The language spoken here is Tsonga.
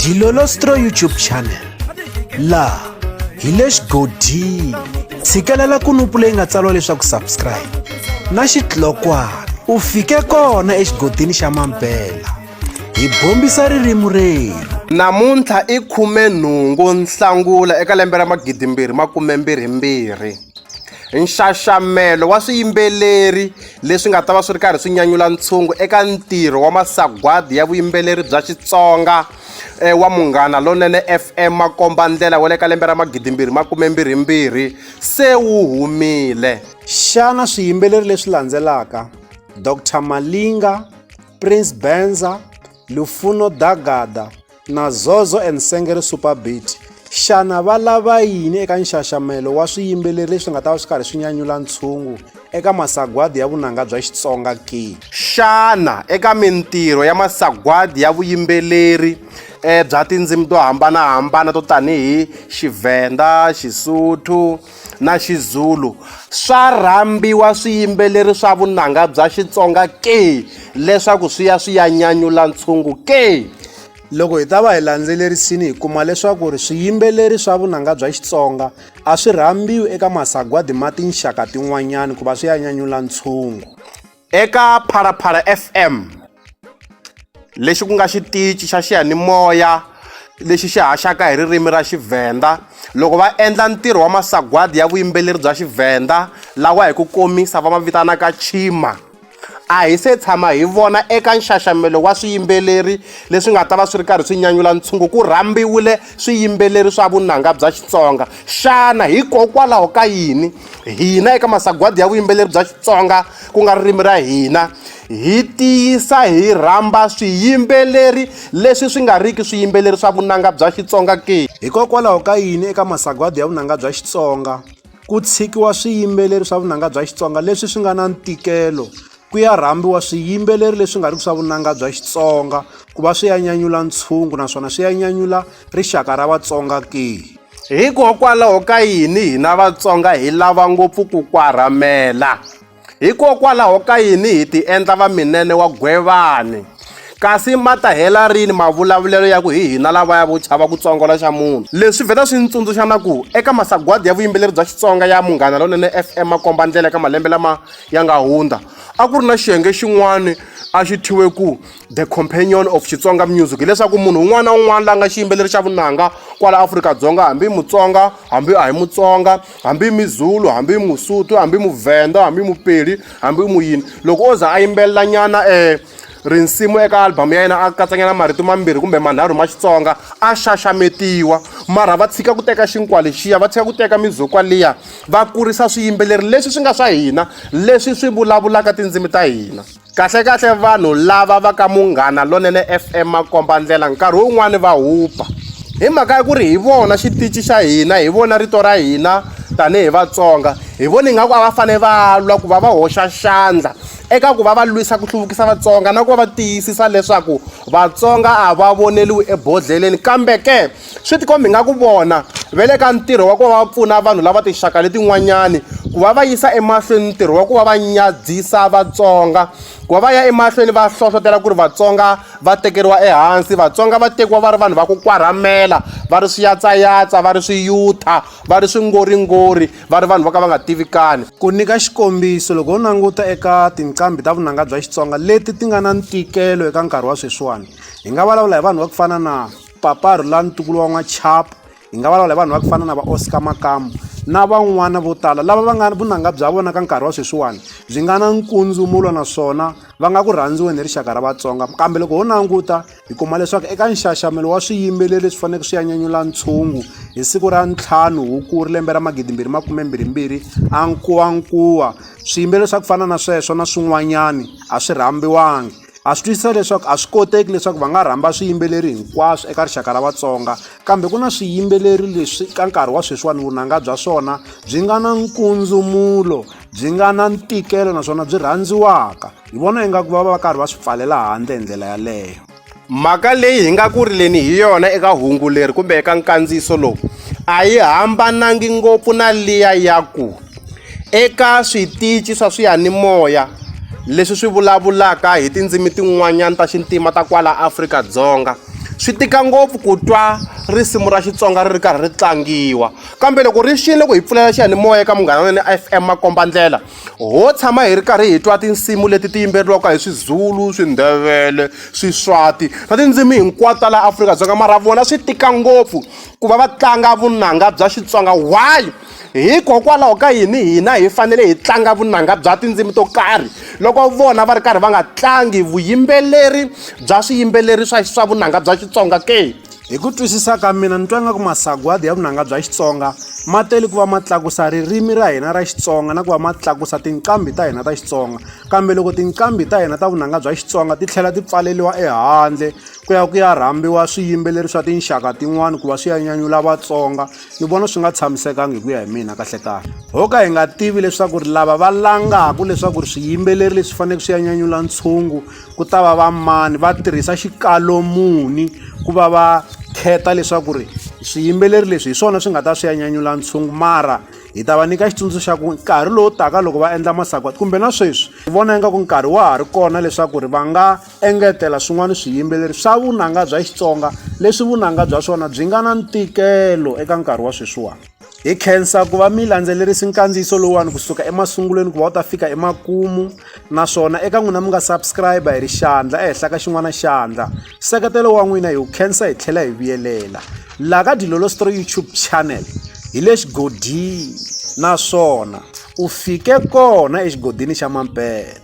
Dilolostro YouTube channel la hi le xigodini tshikelela kunupu leyi nga tsariwa leswaku subscribe na xitlokwana u fike kona exigodini xa mampela hi bombisa ririmi reru. Namuntlha i 18 Nhlangula eka lembe ra 2022. Nxaxamelo wa swiyimbeleri leswi nga ta va swi ri karhi swi nyanyula ntshungu eka ntirho wa Masagwadi ya vuyimbeleri bya Xitsonga wa Munghana Lonene FM makombandlela wa le ka lembe ra 2022 se wu humile. Xana swiyimbeleri leswi landzelaka Dr. Malinga, Prince Benza, Lufuno Dagada na Zozo and Sengeri Superbeat xana va lava yini eka nxaxamelo wa swiyimbeleri leswi nga ta va swi karhi swi nyanyula ntshungu eka Masagwadi ya vunanga bya Xitsonga ke? Xana eka mintirho ya Masagwadi ya vuyimbeleri bya tindzimi to hambanahambana to tanihi Xivenda, Xisuthu na Xizulu swa rhambiwa swiyimbeleri swa vunanga bya Xitsonga ke leswaku swi ya nyanyula ntshungu ke? Loko hi ta va hi landzelerisini hi kuma leswaku ri swiyimbeleri swa vunanga bya Xitsonga a swi rhambiwi eka Masagwadi ma tinxaka tin'wanyani ku va swi ya nyanyula ntshungu. Eka Phalaphala FM lexi ku nga xitichi xa xiyanimoya lexi xi haxaka hi ririmi ra Xivenda, loko va endla ntirho wa Masagwadi ya vuyimbeleri bya Xivenda lawa hi ku komisa va mavitanaka Chima, a hi se tshama hi vona eka nxaxamelo wa swiyimbeleri leswi nga ta va swi ri karhi swi nyanyula ntshungu ku rhambiwile swiyimbeleri swa vunanga bya Xitsonga. Xana hikokwalaho ka yini hina eka Masagwadi ya vuyimbeleri bya Xitsonga ku nga ririmi ra hina hi tiyisa hi rhamba swiyimbeleri leswi swi nga riki swiyimbeleri swa vunanga bya Xitsonga ke? Hikokwalaho ka yini eka Masagwadi ya vunanga bya Xitsonga ku tshikiwa swiyimbeleri swa vunanga bya Xitsonga leswi swi nga na ntikelo ku ya rhambiwa swiyimbeleri leswi nga riki swa vunanga bya Xitsonga ku va swi ya nyanyula ntshungu naswona swi ya nyanyula rixaka ra Vatsonga ke? Hikokwalaho ka yini hina Vatsonga hi lava ngopfu ku kwaramela? Hikokwalaho ka yini hi ti endla vaminene wa Gwevani kasi ma ta hela rini mavulavulelo ya ku hi hina lava ya vo chava ku tsongola xa munhu? Leswi vheta swi ntsundzuxa na ku eka Masagwadi ya vuyimbeleri bya Xitsonga ya Munghana Lonene FM makombandlela eka malembe lama ya nga hundza a ku ri na xiyenge xin'wana a xi thyiwe ku The Companion of Xitsonga Music, hileswaku munhu un'wana na un'wana la nga xiyimbeleri xa vunanga kwala Afrika-Dzonga, hambi Mutsonga, hambi a hi Mutsonga, hambi Mizulu, hambi Musuthu, hambi Muvenda, hambi Mupedi, hambi Muyini, loko o za a yimbelela nyana rinsimu eka album ya yena a katsanyana marito mambirhi kumbe manharhu ma Xitsonga a xaxametiwa. Mara va tshika ku teka xinkwa lexiya, va tshika ku teka mizukwa liya, va kurisa swiyimbeleri leswi swi nga swa hina leswi swi vulavulaka tindzimi ta hina. Kahle vanhu lava va ka Munghana Lonene FM makombandlela nkarhi wun'wani va hupa hi mhaka ya ku ri hi vona xitichi xa hina, hi vona rito ra hina tanihi Vatsonga, hi vona ingaku a va fane va lwa ku va va hoxa xandla eka ku va va lwisa ku hluvukisa Vatsonga na ku va tiyisisa leswaku Vatsonga a va voneliwi ebodhleleni, kambe ke swi tikombi nga ku vona ve le ka ntirho wa ku va pfuna vanhu lava tinxaka letin'wanyani ku va va yisa emahlweni ntirho wa ku va va nyadzisa Vatsonga, ku va va ya emahlweni va hlohlotela ku ri Vatsonga va tekeriwa ehansi, Vatsonga va tekiwa va ri vanhu va ku kwaramela, va ri swiyatsayatsa, va ri swiyutha, va ri swingoringori, va ri vanhu va ka va nga tivikani. Ku nyika xikombiso loko u languta eka tinqambi ta vunanga bya Xitsonga leti ti nga na ntikelo eka nkarhi wa sweswiwani, hi nga vulavula hi vanhu va ku fana na Papa Rhulani Ntukulu wa N'wachapu, hi nga vulavula hi vanhu va ku fana na va Oscar Makamu na van'wana vo tala lava va nga vunanga bya vona ka nkarhi wa sweswiwani byi nga na nkundzumulo naswona va nga ku rhandziweni hi rixaka ra Vatsonga. Kambe loko ho languta hi kuma leswaku eka nxaxamelo wa swiyimbeleri leswi faneleke swi ya nyanyula ntshungu hi siku ra 5 Hukuri lembe ra 2022 a nkuwankuwa swiyimbeleri swa ku fana na sweswo na swin'wanyani a swi rhambiwangi. A swi twisisa leswaku a swi koteki leswaku va nga rhamba swiyimbeleri hinkwaswo eka rixaka ra Vatsonga, kambe ku na swiyimbeleri leswi ka nkarhi wa sweswiwani vunanga bya swona byi nga na nkundzumulo, byi nga na ntikelo naswona byi rhandziwaka. Hi vona ingaku va va karhi va swi pfalela handle hi ndlela yaleyo. Mhaka leyi hi nga ku rileni hi yona eka hungu leri kumbe eka nkandziyiso lowu a yi hambanangi ngopfu na liya ya ku eka switichi swa swiyanimoya leswi swi vulavulaka hi tindzimi tin'wanyana ta xintima ta kwala Afrika-Dzonga swi tika ngopfu ku twa risimu ra Xitsonga ri ri karhi ri tlangiwa, kambe loko ri xile ku hi pfulela xiyanimoya eka Munghana Lonene FM makombandlela, ho tshama hi ri karhi hi twa tinsimu leti ti yimbeleriwaka hi Swizulu, Swindebele, Swiswati na tindzimi hinkwato laha Afrika-Dzonga, mara vona swi tika ngopfu ku va va tlanga vunanga bya Xitsonga. Why? Hikokwalaho ka yini hina hi fanele hi tlanga vunanga bya tindzimi to karhi loko vona va ri karhi va nga tlangi vuyimbeleri bya swiyimbeleri swa vunanga bya Xitsonga ke? Hi ku twisisa ka mina ni twa nga ku masagwadi ya vunanga bya Xitsonga ma tele ku va ma tlakusa ririmi ra hina ra Xitsonga na ku va ma tlakusa tinqambi ta hina ta Xitsonga, kambe loko tinqambi ta hina ta vunanga bya Xitsonga ti tlhela ti pfaleliwa ehandle ku ya rhambiwa swiyimbeleri swa tinxaka tin'wana ku va swi ya nyanyula Vatsonga, ni vona swi nga tshamisekangi hi ku ya hi mina kahle kahle. Ho ka hi nga tivi leswaku ri lava va langaka leswaku ri swiyimbeleri leswi faneleke swi ya nyanyula ntshungu ku ta va mani, va tirhisa xikalo muni ku va va kheta leswaku ri swiyimbeleri leswi hi swona swi nga ta swi ya nyanyula ntshungu. Mara hi ta va nyika xitsundzuxo xa ku nkarhi lowu taka loko va endla masagwadi kumbe na sweswi hi vona ingaku nkarhi wa ha ri kona leswaku ri va nga engetela swin'wana swiyimbeleri swa vunanga bya Xitsonga leswi vunanga bya swona byi nga na ntikelo eka nkarhi wa sweswiwani. Hi khensa ku va mi landzelerisi nkandziyiso lowuwani kusuka emasungulweni ku va wu ta fika emakumu, naswona eka n'wina mi nga subscribe hi ri xandla ehenhla ka xin'wana xandla. Seketelo wa n'wina hi wu khensa hi tlhela hi vuyelela laha ka Dilolo Story YouTube channel hi le xigodini, naswona u fike kona exigodini xa mampela.